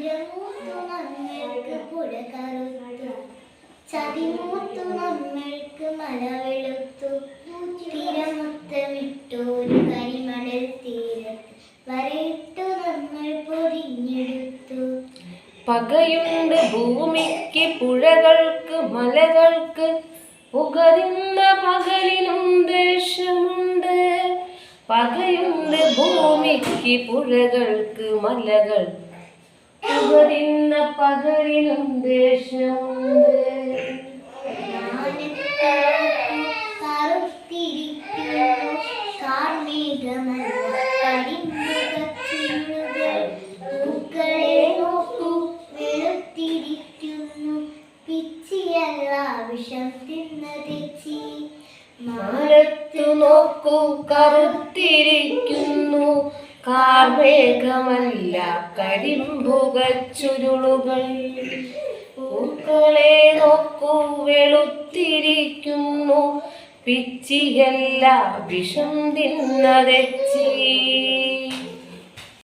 തിരമൂത്തു നമ്മൾക്ക് പുഴ കറുത്തു, ചതിമൂത്തു നമ്മൾക്ക് മല വെളുത്തു. തിരമുത്തമിട്ടൊരു കരിമണൽ തീരത്ത് വരയിട്ടു നമ്മൾ പൊതിഞ്ഞെടുത്തു. പകയുണ്ട് ഭൂമിക്ക് പുഴകൾക്ക് മലകൾക്ക്, പുകരുന്ന പകലിനും ദേഷ്യമുണ്ട്. പകയുണ്ട് ഭൂമിക്ക് പുഴകൾക്ക് മലകൾക്ക്, പുകരുന്ന പകലിനും ദേഷ്യമുണ്ട്. മാനത്തു നോക്കൂ കറുത്തിരിക്കുന്നു കാർമേഘമല്ല കരിമ്പുകൾ ചുരുളുകൾ. പൂക്കളെ നോക്കൂ വെളുത്തിരിക്കുന്നു പിച്ചിയല്ല വിഷം തിന്നതെച്ചി.